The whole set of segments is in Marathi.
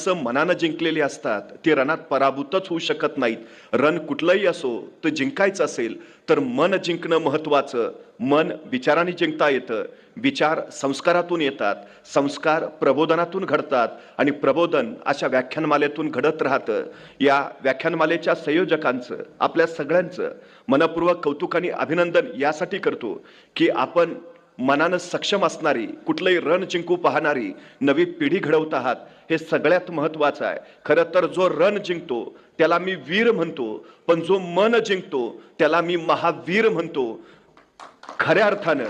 मनानं जिंकलेले असतात ते रणात पराभूतच होऊ शकत नाहीत. रण कुठलंही असो तर जिंकायचं असेल तर मन जिंकणं महत्वाचं. मन विचाराने जिंकता येतं. विचार संस्कारातून येतात. संस्कार प्रबोधनातून घडतात आणि प्रबोधन अशा व्याख्यानमालेतून घडत राहतं. या व्याख्यानमालेच्या संयोजकांचं आपल्या सगळ्यांचं मनपूर्वक कौतुक आणि अभिनंदन यासाठी करतो की आपण मनानं सक्षम असणारी, कुठलंही रण जिंकू पाहणारी नवी पिढी घडवत आहात. हे सगळ्यात महत्वाचं आहे. खरं तर जो रण जिंकतो त्याला मी वीर म्हणतो, पण जो मन जिंकतो त्याला मी महावीर म्हणतो. खऱ्या अर्थानं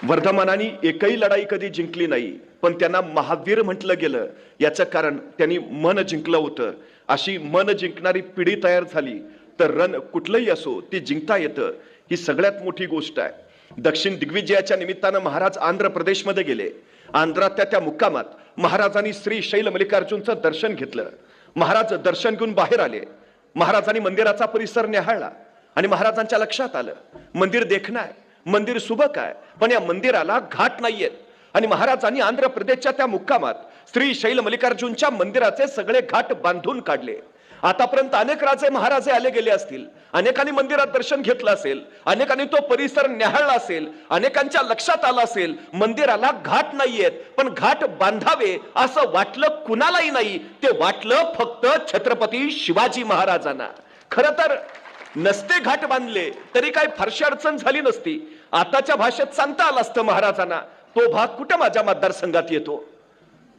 वर्धमानाने एकही लढाई कधी जिंकली नाही, पण त्यांना महावीर म्हटलं गेलं. याचं कारण त्यांनी मन जिंकलं होतं. अशी मन जिंकणारी पिढी तयार झाली तर रण कुठलंही असो ती जिंकता येतं. ही सगळ्यात मोठी गोष्ट आहे. दक्षिण दिग्विजयाच्या निमित्तानं महाराज आंध्र प्रदेशमध्ये गेले. आंध्रात त्या मुक्कामात महाराजांनी श्री शैल मल्लिकार्जुनचं दर्शन घेतलं. महाराज दर्शन घेऊन बाहेर आले. महाराजांनी मंदिराचा परिसर निहाळला आणि महाराजांच्या लक्षात आलं मंदिर देखणं आहे, मंदिर सुबक आहे, पण या मंदिराला घाट नाहीयेत. आणि महाराजांनी आंध्र प्रदेशच्या त्या मुक्कामात श्री शैल मल्लिकार्जुनच्या मंदिराचे सगळे घाट बांधून काढले. आतापर्यंत अनेक राजे महाराजे आले गेले असतील, अनेकांनी मंदिरात दर्शन घेतलं असेल, अनेकांनी तो परिसर निहाळला असेल, अनेकांच्या लक्षात आलं असेल मंदिराला घाट नाहीयेत, पण घाट बांधावे असं वाटलं कुणालाही नाही. ते वाटलं फक्त छत्रपती शिवाजी महाराजांना. खरं तर नसते घाट बांधले तरी काही फारशी अडचण झाली नसती. आताच्या भाषेत सांगता आलं असतं महाराजांना, तो भाग कुठं माझ्या मतदारसंघात येतो.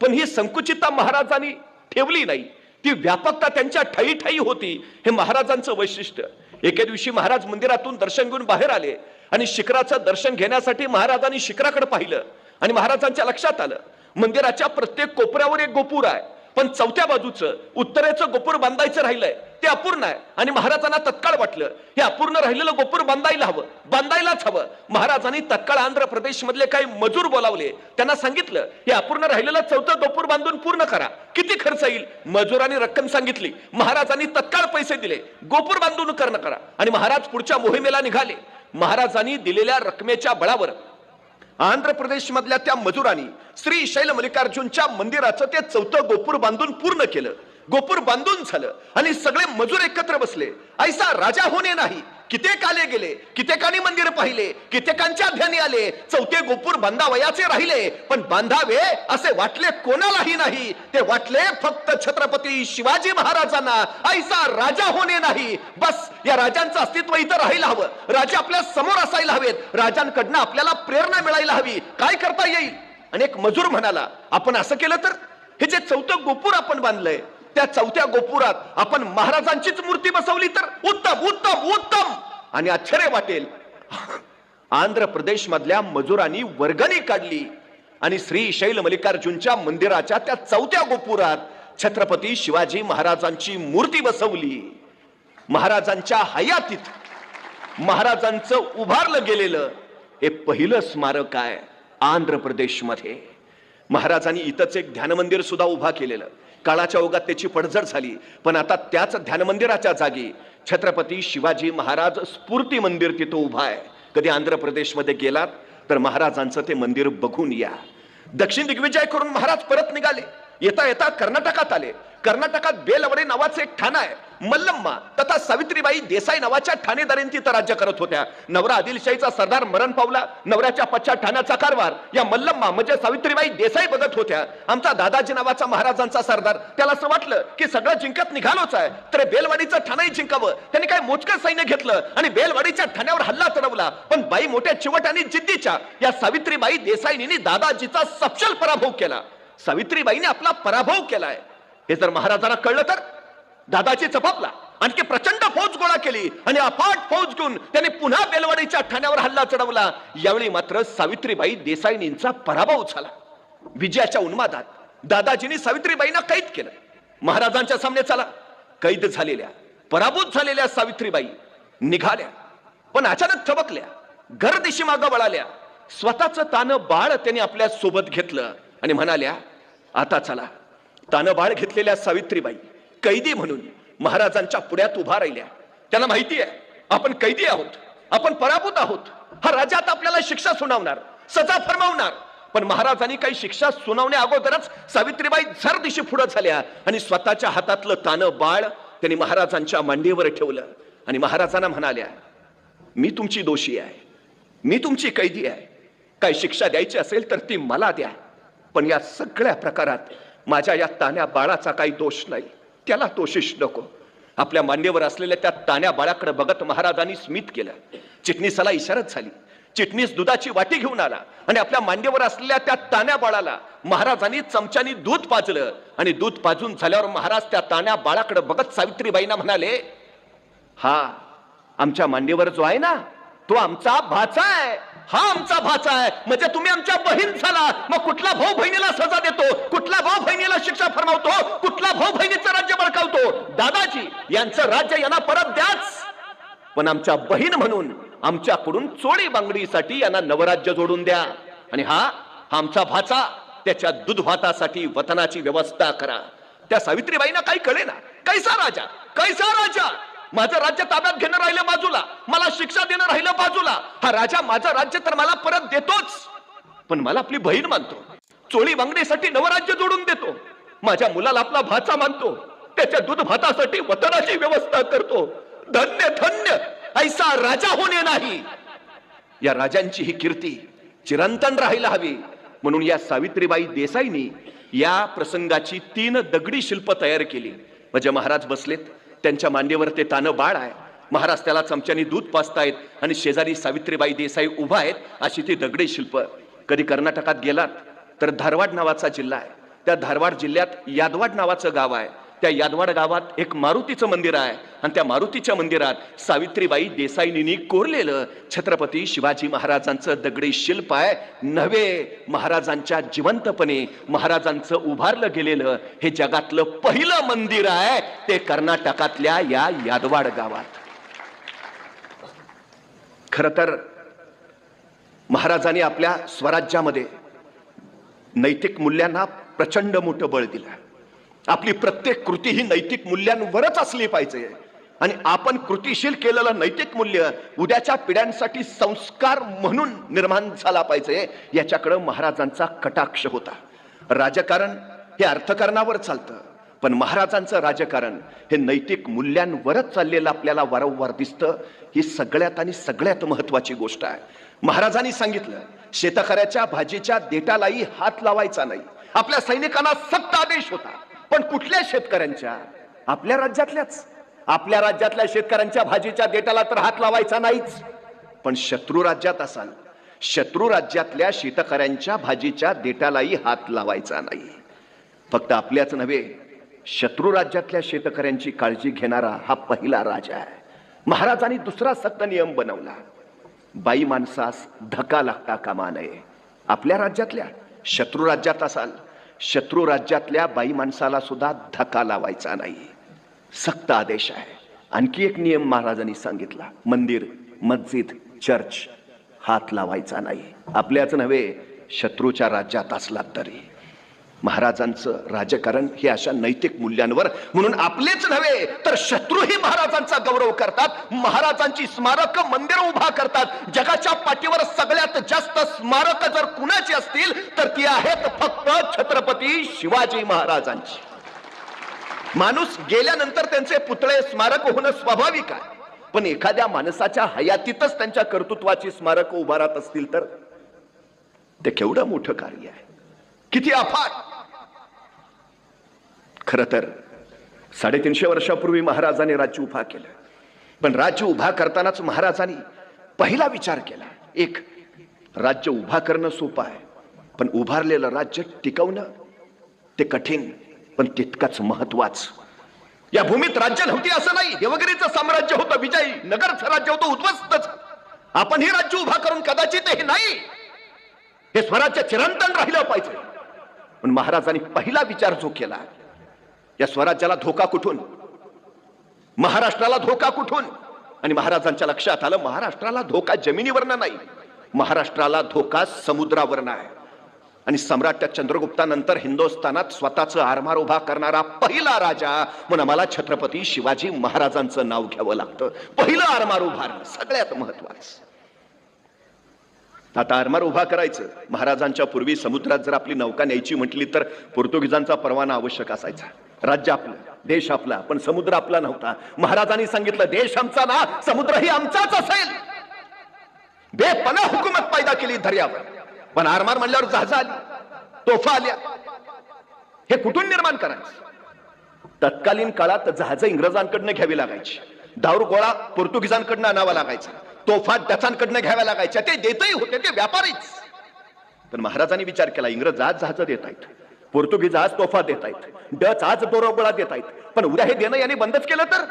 पण ही संकुचितता महाराजांनी ठेवली नाही. ती व्यापकता त्यांच्या ठायी ठायी होती. हे महाराजांचं वैशिष्ट्य. एके दिवशी महाराज मंदिरातून दर्शन घेऊन बाहेर आले आणि शिखराचं दर्शन घेण्यासाठी महाराजांनी शिखराकडे पाहिलं आणि महाराजांच्या लक्षात आलं मंदिराच्या प्रत्येक कोपऱ्यावर एक गोपूर आहे, पण चौथ्या बाजूचं उत्तरेचं गोपूर बांधायचं राहिलंय ते अपूर्ण आहे. आणि महाराजांना तत्काळ वाटलं हे अपूर्ण राहिलेलं गोपूर बांधायलाच हवं. महाराजांनी तत्काळ आंध्र प्रदेश मधले काही मजूर बोलावले. त्यांना सांगितलं हे अपूर्ण राहिलेलं चौथं गोपूर बांधून पूर्ण करा. किती खर्च येईल? मजुरांनी रक्कम सांगितली. महाराजांनी तत्काळ पैसे दिले. गोपूर बांधून करा. आणि महाराज पुढच्या मोहिमेला निघाले. महाराजांनी दिलेल्या रकमेच्या बळावर आंध्र प्रदेश मधल्या त्या मजुरांनी श्री शैल मल्लिकार्जुनच्या मंदिराचं ते चौथं गोपूर बांधून पूर्ण केलं. गोपूर बांधून झालं आणि सगळे मजूर एकत्र बसले. ऐसा राजा होणे नाही. कित्येक आले गेले, कित्येकांनी मंदिर पाहिले, कित्येकांच्या ध्यानी आले. चौथे गोपूर बांधावयाचे राहिले, पण बांधावे असे वाटले कोणालाही नाही. ते वाटले फक्त छत्रपती शिवाजी महाराजांना. ऐसा राजा होणे नाही. बस या राजांचं अस्तित्व इथं राहायला हवं. राजा आपल्या समोर असायला हवेत. राजांकडनं आपल्याला प्रेरणा मिळायला हवी. काय करता येईल? आणि एक मजूर म्हणाला आपण असं केलं तर हे जे चौथं गोपूर आपण बांधलंय त्या चौथ्या गोपुरात आपण महाराजांचीच मूर्ती बसवली तर उत्तम उत्तम उत्तम. आणि आश्चर्य वाटेल, आंध्र प्रदेश मधल्या मजुरांनी वर्गणी काढली आणि श्री शैल मल्लिकार्जुनच्या मंदिराच्या त्या चौथ्या गोपुरात छत्रपती शिवाजी महाराजांची मूर्ती बसवली. महाराजांच्या हयातीत महाराजांचं उभारलं गेलेलं हे पहिलं स्मारक आहे आंध्र प्रदेश मध्ये. महाराजांनी इथंच एक ध्यान मंदिर सुद्धा उभा केलेलं. काळाच्या ओघात त्याची पडझड झाली, पण आता त्याच ध्यान मंदिराच्या जागी छत्रपती शिवाजी महाराज स्फूर्ती मंदिर तिथं उभा आहे. कधी आंध्र प्रदेशमध्ये गेलात तर महाराजांचं ते मंदिर बघून या. दक्षिण दिग्विजय करून महाराज परत निघाले. येता येता कर्नाटकात आले. कर्नाटकात बेलवडे नावाचं एक ठाणं आहे. मल्लम्मा तथा सावित्रीबाई देसाई नावाच्या ठाणेदारीन तिथं राज्य करत होत्या. नवरा आदिलशाहीचा सरदार मरण पावला. नवऱ्याच्या पश्चात ठाण्याचा कारभार या मल्लम्मा म्हणजे सावित्रीबाई देसाई बघत होत्या. आमचा दादाजी नावाचा महाराजांचा सरदार, त्याला असं वाटलं की सगळं जिंकत निघालोच आहे तर बेलवाडीचं ठाणंही जिंकावं. त्यांनी काय मोजकं सैन्य घेतलं आणि बेलवाडीच्या ठाण्यावर हल्ला चढवला. पण बाई मोठ्या चिवट आणि जिद्दीच्या या सावित्रीबाई देसाईंनी दादाजीचा सपशेल पराभव केला. सावित्रीबाईने आपला पराभव केलाय हे जर महाराजांना कळलं तर दादाजी चपापला. आणखी प्रचंड फौज गोळा केली आणि अफाट फौज घेऊन त्याने पुन्हा बेलवाडीच्या ठाण्यावर हल्ला चढवला. यावेळी मात्र सावित्रीबाई देसाईंचा पराभव झाला. विजयाच्या उन्मादात दादाजींनी सावित्रीबाईंना कैद केलं. महाराजांच्या सामने चला. कैद झालेल्या पराभूत झालेल्या सावित्रीबाई निघाल्या, पण अचानक थबकल्या. घरदिशी मागं वळाल्या. स्वतःच तानं बाळ त्यांनी आपल्या सोबत घेतलं आणि म्हणाल्या आता चला. तानं बाळ घेतलेल्या सावित्रीबाई कैदी म्हणून महाराजांच्या पुढ्यात उभा राहिल्या. त्यांना माहिती आहे आपण कैदी आहोत, आपण पराभूत आहोत. हा राजा आता आपल्याला शिक्षा सुनावणार, सजा फरमावणार. पण महाराजांनी काही शिक्षा सुनावण्या अगोदरच सावित्रीबाई झर दिशी पुढे झाल्या आणि स्वतःच्या हातातलं तानं बाळ त्यांनी महाराजांच्या मांडीवर ठेवलं आणि महाराजांना म्हणाल्या, मी तुमची दोषी आहे, मी तुमची कैदी आहे, काही शिक्षा द्यायची असेल तर ती मला द्या, पण या सगळ्या प्रकारात माझ्या या तान्या बाळाचा काही दोष नाही, त्याला दोषीश नको. आपल्या मांडीवर असलेल्या त्या तान्या बाळाकडे बघत महाराजांनी स्मित केलं. चिटणीसाला इशारत झाली. चिटणीस दुधाची वाटी घेऊन आला आणि आपल्या मांडीवर असलेल्या त्या तान्या बाळाला महाराजांनी चमच्यानी दूध पाजलं आणि दूध पाजून झाल्यावर महाराज त्या तान्या बाळाकडे बघत सावित्रीबाईंना म्हणाले, हा आमच्या मांडीवर जो आहे ना तो आमचा भाचा आहे, हा आमचा भाचा आहे, म्हणजे तुम्ही आमच्या बहीण झाला. मग कुठला भाऊ बहिणीला सजा देतो, कुठला भाऊ बहिणीला शिक्षा फरमावतो, कुठला भाऊ बहिणीचं राज्य बळकावतो? दादाजी यांचं राज्य यांना परत द्याच, पण आमच्या बहीण म्हणून आमच्याकडून चोळी बांगडीसाठी यांना नवराज्य जोडून द्या. आणि हा आमचा भाचा, त्याच्या दूध भातासाठी वतनाची व्यवस्था करा. त्या सावित्रीबाईंना काही कळे ना, कैसा राजा, कैसा राजा, माझं राज्य ताब्यात घेणं राहिलं बाजूला, मला शिक्षा देणं राहिलं बाजूला, हा राजा माझं राज्य तर मला परत देतोच, पण मला आपली बहीण मानतो, चोळी बांगडीसाठी नवराज्य जोडून देतो, माझ्या मुलाला आपला भाचा मानतो, त्याच्या दूध भातासाठी वतनाची व्यवस्था करतो. धन्य धन्य ऐसा राजा होणे नाही. या राजांची ही कीर्ती चिरंतन राहायला हवी म्हणून या सावित्रीबाई देसाईंनी या प्रसंगाची 3 दगडी शिल्प तयार केली. म्हणजे महाराज बसलेत, त्यांच्या मांडीवर ते तानं बाळ आहे, महाराज त्याला चमच्यानी दूध पाजतायत आणि शेजारी सावित्रीबाई देसाई उभा आहेत, अशी ती दगडी शिल्प. कधी कर्नाटकात गेलात तर धारवाड नावाचा जिल्हा आहे, त्या धारवाड जिल्ह्यात यादवाड नावाचं गाव आहे. त्या यादवाड गावात एक मारुतीचं मंदिर आहे आणि त्या मारुतीच्या मंदिरात सावित्रीबाई देसाईंनी कोरलेलं छत्रपती शिवाजी महाराजांचं दगडी शिल्प आहे. नव्हे, महाराजांच्या जिवंतपणे महाराजांचं उभारलं गेलेलं हे जगातलं पहिलं मंदिर आहे, ते कर्नाटकातल्या या यादवाड गावात. खर तर महाराजांनी आपल्या स्वराज्यामध्ये नैतिक मूल्यांना प्रचंड मोठं बळ दिलं. आपली प्रत्येक कृती ही नैतिक मूल्यांवरच असली पाहिजे आणि आपण कृतीशील केलेलं नैतिक मूल्य उद्याच्या पिढ्यांसाठी संस्कार म्हणून निर्माण झाला पाहिजे, याच्याकडे महाराजांचा कटाक्ष होता. राजकारण हे अर्थकारणावर चालतं, पण महाराजांचं राजकारण हे नैतिक मूल्यांवरच चाललेलं आपल्याला वारंवार दिसतं. ही सगळ्यात आणि सगळ्यात महत्वाची गोष्ट आहे. महाराजांनी सांगितलं, शेतकऱ्याच्या भाजीच्या देठालाही हात लावायचा नाही. आपल्या सैनिकांना सक्त आदेश होता, पण कुठल्या शेतकऱ्यांच्या? आपल्या राज्यातल्याच. आपल्या राज्यातल्या शेतकऱ्यांच्या भाजीच्या देठाला तर हात लावायचा नाहीच, पण शत्रू राज्यात असाल, शत्रू राज्यातल्या शेतकऱ्यांच्या भाजीच्या देठालाही हात लावायचा नाही. फक्त आपल्याच नव्हे, शत्रू राज्यातल्या शेतकऱ्यांची काळजी घेणारा हा पहिला राजा आहे. महाराजांनी दुसरा सक्त नियम बनवला, बाई माणसास धक्का लागता कामा नये. आपल्या राज्यातल्या, शत्रू राज्यात असाल, शत्रू राज्यातल्या बाई माणसाला सुद्धा धक्का लावायचा नाही. सक्त आदेश आहे. आणखी एक नियम महाराजांनी सांगितला, मंदिर, मस्जिद, चर्च हात लावायचा नाही. आपल्याच नव्हे, शत्रूच्या राज्यात असलात तरी. महाराजांचं राजकारण हे अशा नैतिक मूल्यांवर, म्हणून आपलेच नव्हे तर शत्रूही महाराजांचा गौरव करतात, महाराजांची स्मारक मंदिर उभा करतात. जगाच्या पाठीवर सगळ्यात जास्त स्मारक जर कुणाची असतील तर ती आहेत फक्त छत्रपती शिवाजी महाराजांची. माणूस गेल्यानंतर त्यांचे पुतळे स्मारक होणं स्वाभाविक आहे, पण एखाद्या माणसाच्या हयातीतच त्यांच्या कर्तृत्वाची स्मारक उभारत असतील तर ते केवढं मोठं कार्य आहे, किती अफाट. खरं तर 350 वर्षापूर्वी महाराजांनी राज्य उभा केलं, पण राज्य उभा करतानाच महाराजांनी पहिला विचार केला, एक, राज्य उभा करणं सोपं आहे, पण उभारलेलं राज्य टिकवणं ते कठीण, पण तितकंच महत्वाचं. या भूमीत राज्य नव्हती असं नाही, देवगिरीचं साम्राज्य होतं, विजयी नगरचं राज्य होतं उद्ध्वस्तच. आपण हे राज्य उभा करून कदाचित हे नाही, हे स्वराज्य चिरंतन राहिलं पाहिजे. पण महाराजांनी पहिला विचार जो केला, या स्वराज्याला धोका कुठून, महाराष्ट्राला धोका कुठून? आणि महाराजांच्या लक्षात आलं, महाराष्ट्राला धोका जमिनीवरनं नाही, महाराष्ट्राला धोका समुद्रावरनं आहे. आणि सम्राट चंद्रगुप्तानंतर हिंदुस्थानात स्वतःचं आरमार उभा करणारा पहिला राजा म्हणून मला छत्रपती शिवाजी महाराजांचं नाव घ्यावं लागतं. पहिलं आरमार उभारणं सगळ्यात महत्वाचं. आता आरमार उभा करायचं. महाराजांच्या पूर्वी समुद्रात जर आपली नौका न्यायची म्हटली तर पोर्तुगीजांचा परवाना आवश्यक असायचा. राज्य आपलं, देश आपला, पण समुद्र आपला नव्हता. महाराजांनी सांगितलं देश आमचा ना, समुद्रही आमचाच असेल. बेपना हुकूमत पैदा केली दर्यावर. पण आरमार म्हणल्यावर जहाज आली, तोफा आल्या. हे कुठून निर्माण करायचं? तत्कालीन काळात जहाज इंग्रजांकडनं घ्यावी लागायची, दारू गोळा पोर्तुगीजांकडनं आणावा लागायचा, तोफा डचांकडनं घ्याव्या लागायच्या. ते देतही होते, ते व्यापारीच. पण महाराजांनी विचार केला, इंग्रज आज जहाज देत आहेत, पोर्तुगीज आज तोफा देत आहेत, डच आज दोरगोळा देत आहेत, पण उद्या हे देणं यांनी बंदच केलं तर.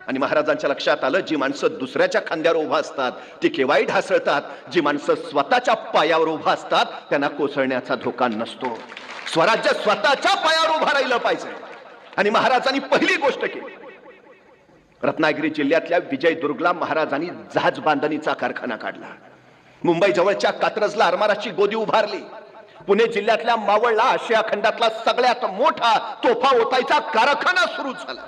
आणि महाराजांच्या लक्षात आलं, जी माणसं दुसऱ्याच्या खांद्यावर उभा असतात ती केव्हाही ढासळतात. जी माणसं स्वतःच्या पायावर उभा असतात त्यांना कोसळण्याचा धोका नसतो. स्वराज्य स्वतःच्या पायावर उभा राहिलं पाहिजे. आणि महाराजांनी पहिली गोष्ट केली, रत्नागिरी जिल्ह्यातल्या विजयदुर्गला महाराजांनी जहाज बांधणीचा कारखाना काढला. मुंबई जवळच्या कात्रजला आरमाराची गोदी उभारली. पुणे जिल्ह्यातल्या मावळला आशिया खंडातला सगळ्यात मोठा तोफा ओतायचा कारखाना सुरू झाला.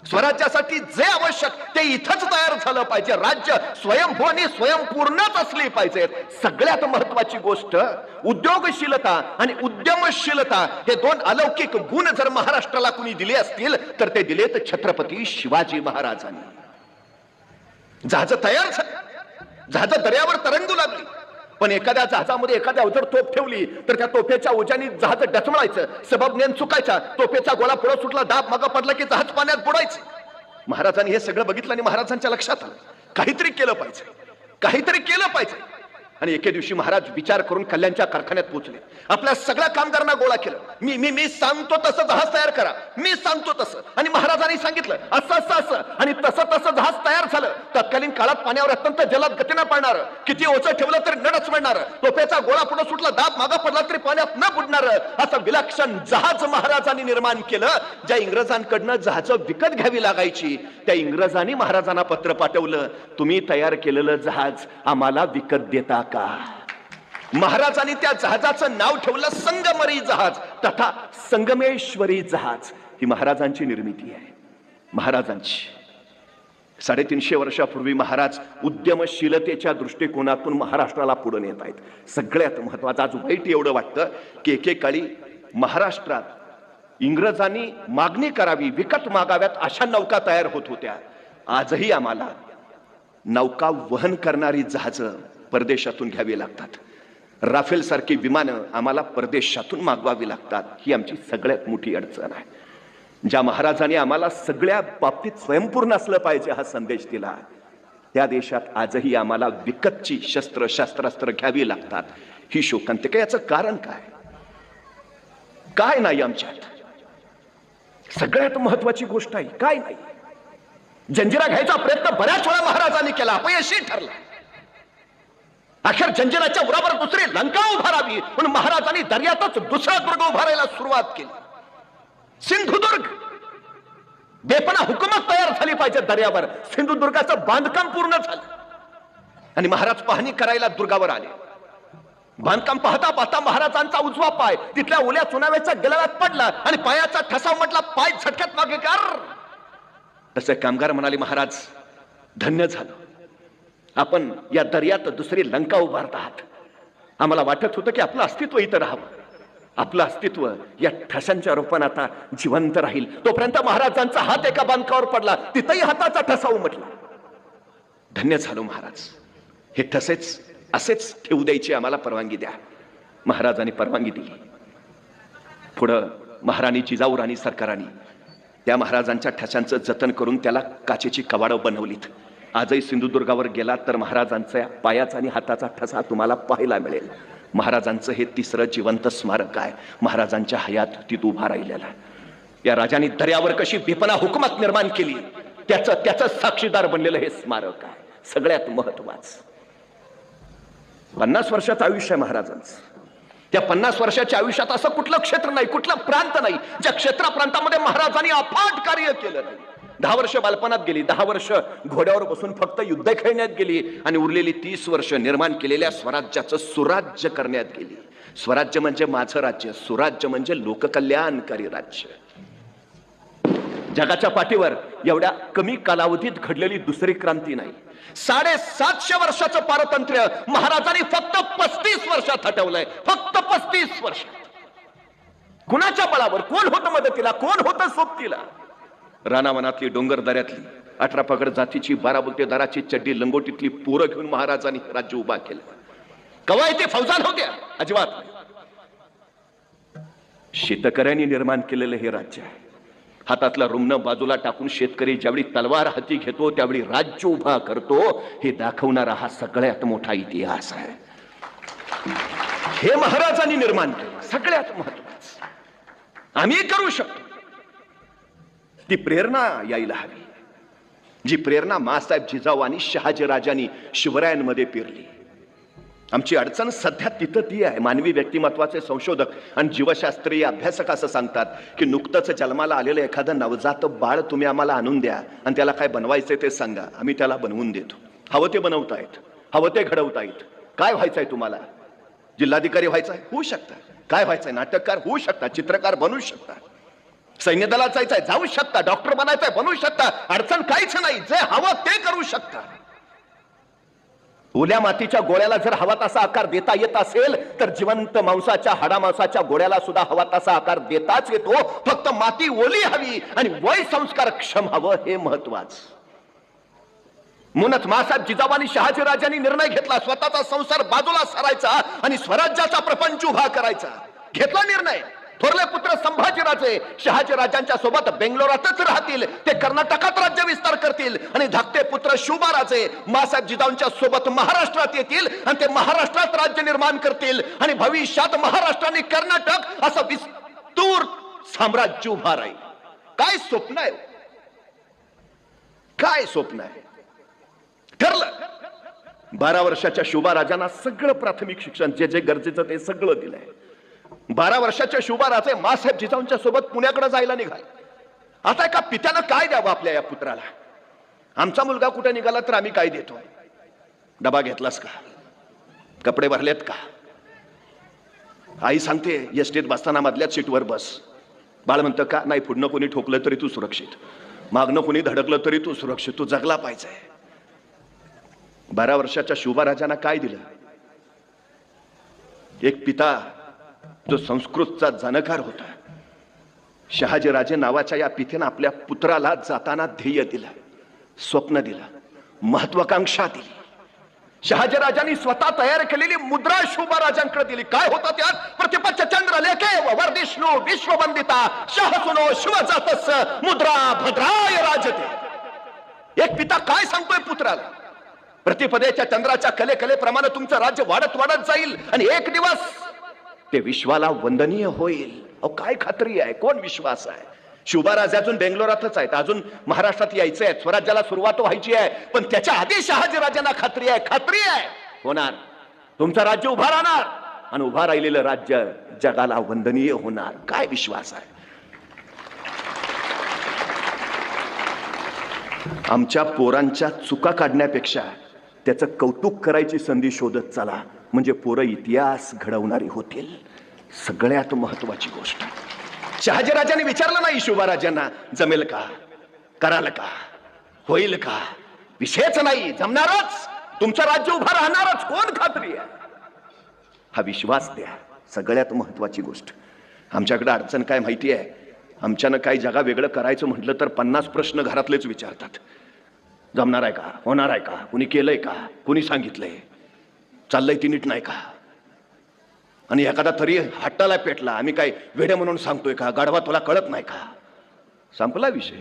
स्वराज्यासाठी जे आवश्यक ते इथंच तयार झालं पाहिजे. राज्य स्वयंभू आणि स्वयंपूर्णच असली पाहिजे. सगळ्यात महत्वाची गोष्ट उद्योगशीलता आणि उद्यमशीलता, हे दोन अलौकिक गुण जर महाराष्ट्राला कुणी दिले असतील तर ते दिलेत छत्रपती शिवाजी महाराजांनी. जहाज तयार झाले, जहाज दर्यावर तरंगू लागली. पण एखाद्या जहाजामध्ये एखाद्या जर तोफ ठेवली तर त्या तोफेच्या ओझ्याने जहाज डचमळायचं, सबब नेम चुकायचा, तोफेचा गोळा पुढे सुटला, दाब मागं पडला की जहाज पाण्यात बुडायचं. महाराजांनी हे सगळं बघितलं आणि महाराजांच्या लक्षात आलं काहीतरी केलं पाहिजे, काहीतरी केलं पाहिजे. आणि एके दिवशी महाराज विचार करून कल्याणच्या कारखान्यात पोहोचले. आपल्या सगळ्या कामगारांना गोळा केलं. मी सांगतो तसं जहाज तयार करा, मी सांगतो तसं. आणि महाराजांनी सांगितलं असं असं असं, आणि तसं तसं जहाज तयार झालं. तत्कालीन काळात पाण्यावर अत्यंत जलद गतीनं पडणार, किती ओझं ठेवलं तरी न डचमळणार, तोफेचा गोळा पुढे सुटला, दाब मागा पडला तरी पाण्यात न बुडणार, असं विलक्षण जहाज महाराजांनी निर्माण केलं. ज्या इंग्रजांकडनं जहाज विकत घ्यावी लागायची त्या इंग्रजांनी महाराजांना पत्र पाठवलं, तुम्ही तयार केलेलं जहाज आम्हाला विकत देता का? महाराजांनी त्या जहाजाचं नाव ठेवलं संगमरी जहाज तथा संगमेश्वरी जहाज. ही महाराजांची निर्मिती आहे. महाराजांची 350 वर्षापूर्वी महाराज उद्यमशीलतेच्या दृष्टिकोनातून महाराष्ट्राला पुढे नेत आहेत. सगळ्यात महत्वाचं आज वाईट एवढं वाटतं की एकेकाळी महाराष्ट्रात इंग्रजांनी मागणी करावी, विकत मागाव्यात अशा नौका तयार होत होत्या. आजही आम्हाला नौका वहन करणारी जहाजं परदेशातून घ्यावी लागतात. राफेल सारखी विमानं आम्हाला परदेशातून मागवावी लागतात. ही आमची सगळ्यात मोठी अडचण आहे. ज्या महाराजांनी आम्हाला सगळ्या बाबतीत स्वयंपूर्ण असलं पाहिजे हा संदेश दिला, त्या देशात आजही आम्हाला विकतची शस्त्रास्त्र घ्यावी लागतात. ही शोकांतिका. याचं कारण काय? काय नाही आमच्यात? सगळ्यात महत्वाची गोष्ट आहे काय नाही. जंजिरा घ्यायचा प्रयत्न बऱ्याच वेळा महाराजांनी केला, अपयशी ठरला. अखेर जंजिराच्या बरोबर दुसरी लंका उभारावी म्हणून महाराजांनी दर्यातच दुसरा दुर्ग उभारायला सुरुवात केली, सिंधुदुर्ग. बेपना हुकूमत तयार झाली पाहिजे दर्यावर. सिंधुदुर्गाचं बांधकाम पूर्ण झालं आणि महाराज पाहणी करायला दुर्गावर आले. बांधकाम पाहता पाहता महाराजांचा उजवा पाय तिथल्या ओल्या चुनाव्याच्या गलाव्यात पडला आणि पायाचा ठसा म्हटला, पाय झटक्यात मागे कर. तसे कामगार म्हणाले, महाराज धन्य झालं, आपण या दर्यात दुसरी लंका उभारत आहात. आम्हाला वाटत होतं की आपलं अस्तित्व इथं राहावं. आपलं अस्तित्व या ठसांच्या रूपाने आता जिवंत राहील. तोपर्यंत महाराजांचा हात एका बांधकावर पडला, तिथंही हाताचा ठसा उमटला. धन्य झालो महाराज, हे ठसेच असेच ठेवू द्यायची आम्हाला परवानगी द्या. महाराजांनी परवानगी दिली. पुढं महाराणी जिजाऊराणी सरकारांनी त्या महाराजांच्या ठशांचं जतन करून त्याला काचेची कवाडं बनवलीत. आजही सिंधुदुर्गावर गेला तर महाराजांच्या पायाचा आणि हाताचा ठसा तुम्हाला पाहायला मिळेल. महाराजांचं हे तिसरं जिवंत स्मारक आहे, महाराजांच्या हयातीत उभा राहिलेला. या राजांनी दर्यावर कशी बेपना हुकूमत निर्माण केली त्याचं साक्षीदार बनलेलं हे स्मारक आहे. सगळ्यात महत्वाचं 50 वर्षाचं आयुष्य आहे महाराजांचं. त्या 50 वर्षाच्या आयुष्यात असं कुठलं क्षेत्र नाही, कुठला प्रांत नाही ज्या क्षेत्रा प्रांतामध्ये महाराजांनी अफाट कार्य केलं नाही. 10 वर्ष बालपणात गेली, 10 वर्ष घोड्यावर बसून फक्त युद्ध खेळण्यात गेली आणि उरलेली 30 वर्ष निर्माण केलेल्या स्वराज्याचं सुराज्य करण्यात गेली. स्वराज्य म्हणजे माझं राज्य, सुराज्य म्हणजे लोककल्याणकारी राज्य. जगाच्या पाठीवर एवढ्या कमी कालावधीत घडलेली दुसरी क्रांती नाही. 750 वर्षाचं पारतंत्र्य महाराजांनी फक्त 35 वर्षात हटवलंय. फक्त 35 वर्षात. कुणाच्या बळावर? कोण होतं मदतीला? कोण होतं सोबतीला? रानावनातली, डोंगर दऱ्यातली, 18 पगड जातीची, 12 बुलतेदाराची चड्डी लंगोटीतली पोरं घेऊन महाराजांनी राज्य उभा केलं. कवायती फौजा नव्हत्या अजिबात. शेतकऱ्यांनी निर्माण केलेलं हे राज्य आहे. हातातला रुग्ण बाजूला टाकून शेतकरी ज्यावेळी तलवार हाती घेतो त्यावेळी राज्य उभा करतो, हे दाखवणारा हा सगळ्यात मोठा इतिहास आहे. हे महाराजांनी निर्माण केलं. सगळ्यात महत्वाचं आम्ही करू शकतो. ती प्रेरणा यायला हवी, जी प्रेरणा माँसाहेब जिजाऊ आणि शहाजीराजांनी शिवरायांमध्ये पेरली. आमची अडचण सध्या तिथं ती आहे. मानवी व्यक्तिमत्वाचे संशोधक आणि जीवशास्त्रीय अभ्यासक असं सांगतात की नुकतंच जन्माला आलेलं एखादं नवजात बाळ तुम्ही आम्हाला आणून द्या आणि त्याला काय बनवायचंय ते सांगा, आम्ही त्याला बनवून देतो. हवं ते बनवता येत, हवं ते घडवता येत. काय व्हायचंय तुम्हाला? जिल्हाधिकारी व्हायचंय? होऊ शकता. काय व्हायचंय? नाटककार होऊ शकता, चित्रकार बनवू शकता, सैन्य दलात जायचंय जाऊ शकता, डॉक्टर बनायचंय बनवू शकता. अडचण काहीच नाही. जे हवं ते करू शकता. ओल्या मातीच्या गोळ्याला जर हवा तसा आकार देता येत असेल तर जिवंत मांसाच्या, हाडामांसाच्या गोळ्याला सुद्धा हवा तसा आकार देताच येतो. फक्त माती ओली हवी आणि वय संस्कार क्षम हवं, हे महत्वाचं. म्हणूनच माँसाहेब जिजाऊ आणि शहाजीराजांनी निर्णय घेतला, स्वतःचा संसार बाजूला सारायचा आणि स्वराज्याचा प्रपंच उभा करायचा. घेतला निर्णय. थोरले पुत्र संभाजीराजे शहाजीराजांच्या सोबत बेंगलोरातच राहतील. ते कर्नाटकात राज्य विस्तार करतील आणि धाकटे पुत्र शिवबाराजे माँसाहेब जिजाऊंच्या सोबत महाराष्ट्रात येतील आणि ते महाराष्ट्रात राज्य निर्माण करतील आणि भविष्यात महाराष्ट्र आणि कर्नाटक असं विस्तूर साम्राज्य उभा राहील. काय स्वप्न आहे? काय स्वप्न आहे? ठरलं. 12 वर्षाच्या शिवबाराजांना सगळं प्राथमिक शिक्षण जे जे गरजेचं ते सगळं दिलंय. 12 वर्षाच्या शिवबाराजे माँसाहेब जिजाऊंच्या सोबत पुण्याकडे जायला निघाले. आता एका पित्यानं काय द्यावं आपल्या या पुत्राला? आमचा मुलगा कुठे निघाला तर आम्ही काय देतो? डबा घेतलास का? कपडे भरलेत का? आई सांगते एसटीत बसताना मधल्याच सीटवर बस. बाळ म्हणतं का? नाही, पुढनं कोणी ठोकलं तरी तू सुरक्षित, मागणं कोणी धडकलं तरी तू सुरक्षित, तू जगला पाहिजे. 12 वर्षाच्या शिवबाराजांना काय दिलं? एक पिता जो संस्कृतचा जाणकार होता. शहाजीराजे नावाच्या या पित्यानं आपल्या पुत्राला जाताना ध्येय दिलं, स्वप्न दिलं, महत्वाकांक्षा दिली. शहाजीराजांनी स्वतः तयार केलेली मुद्रा शिवबाराजांकडे दिली. काय होता त्यात? प्रतिपच्छ चंद्र लेखे वर्धिष्णू विश्ववंदिता शहसुनो शिवजातस् मुद्रा भद्राय राजते. एक पिता काय सांगतोय पुत्राला? प्रतिपदेच्या चंद्राच्या कलेप्रमाणे तुमचं राज्य वाढत वाढत जाईल आणि एक दिवस ते विश्वाला वंदनीय होईल. अहो काय खात्री आहे? कोण विश्वास आहे? शिवबाराजे अजून बेंगलोरातच आहेत, अजून महाराष्ट्रात यायचंय, स्वराज्याला सुरुवात व्हायची आहे. पण त्याच्या आधी शहाजीराजांना खात्री आहे होणार. तुमचं राज्य उभा राहणार आणि उभा राहिलेलं राज्य जगाला वंदनीय होणार. काय विश्वास आहे? आमच्या पोरांच्या चुका काढण्यापेक्षा त्याचं कौतुक करायची संधी शोधत चला, म्हणजे पोरं इतिहास घडवणारी होतील. सगळ्यात महत्वाची गोष्ट. शहाजीराजांनी विचारलं नाही शिवबाराजांना जमेल का, कराल का, होईल का? विषयच नाही. जमणारच, तुमचं राज्य उभं राहणारच. कोण खात्री आहे? हा विश्वास द्या. सगळ्यात महत्वाची गोष्ट. आमच्याकडे अडचण काय माहिती आहे? आमच्यानं काही जगा वेगळं करायचं म्हटलं तर 50 प्रश्न घरातलेच विचारतात. जमणार आहे का? होणार आहे का? कुणी केलंय का? कुणी सांगितलंय? चाललंय ती नीट नाही का? आणि एखादा तरी हट्टाला पेटला, आम्ही काय वेडे म्हणून सांगतोय का? गाढवा तुला कळत नाही का? संपला विषय.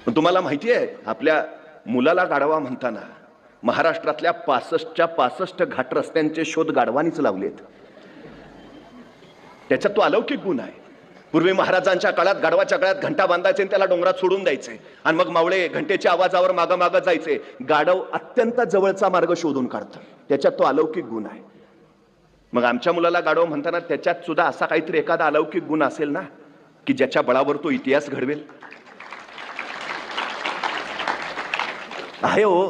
पण तुम्हाला माहिती आहे आपल्या मुलाला गाढवा म्हणताना महाराष्ट्रातल्या 65 घाट रस्त्यांचे शोध गाढवानीच लावलेत. त्याच्यात तो अलौकिक गुण आहे. पूर्वी महाराजांच्या काळात गाढवाच्या काळात घंटा बांधायचे आणि त्याला डोंगरात सोडून द्यायचे आणि मग मावळे घंटेच्या आवाजावर मागं जायचे. गाढव अत्यंत जवळचा मार्ग शोधून काढतं. त्याच्यात तो अलौकिक गुण आहे. मग आमच्या मुलाला गाढव म्हणताना त्याच्यात सुद्धा असा काहीतरी एखादा अलौकिक गुण असेल ना की ज्याच्या बळावर तो इतिहास घडवेल. आहे हो.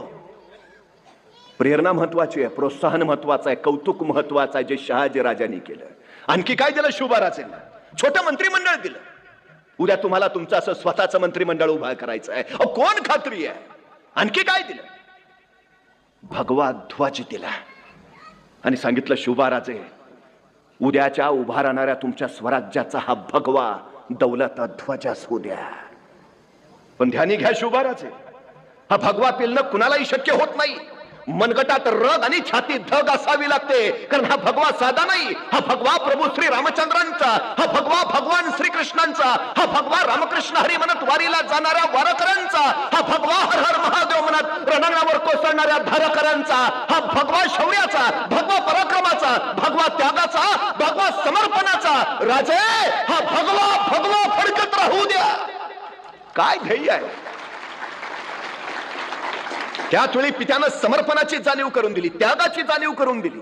प्रेरणा महत्वाची आहे, प्रोत्साहन महत्वाचं आहे, कौतुक महत्वाचं आहे जे शहाजीराजांनी केलं. आणखी काय दिलं शिवबाराजेंना? छोटं मंत्रिमंडळ दिलं. उद्या तुम्हाला तुमचं असं स्वतःचं मंत्रिमंडळ उभा करायचं आहे. कोण खात्री आहे? आणखी काय दिलं? भगवा ध्वज दिला आणि सांगितलं, शुभाराजे, उद्याच्या उभा राहणाऱ्या तुमच्या स्वराज्याचा हा भगवा दौलत ध्वज असू द्या. पण ध्यानी घ्या शुभाराजे, हा भगवा पेलणं कुणालाही शक्य होत नाही. मनगटात रग आणि छातीत धग असावी लागते, कारण हा भगवा साधा नाही. हा भगवा प्रभू श्री रामचंद्रांचा, हा भगवा भगवान श्रीकृष्णांचा, हा भगवा रामकृष्ण हरी म्हणत वारीला जाणाऱ्या वारकऱ्यांचा, हा भगवा हर हर महादेव म्हणत रणांगणावर कोसळणाऱ्या धारकऱ्यांचा, हा भगवा शौर्याचा, भगवा पराक्रमाचा, भगवा त्यागाचा, भगवा समर्पणाचा. राजे, हा भगवा भगवा फडकत राहू द्या. काय ध्येय आहे? त्याच वेळी पित्यानं समर्पणाची जाणीव करून दिली, त्यागाची जाणीव करून दिली.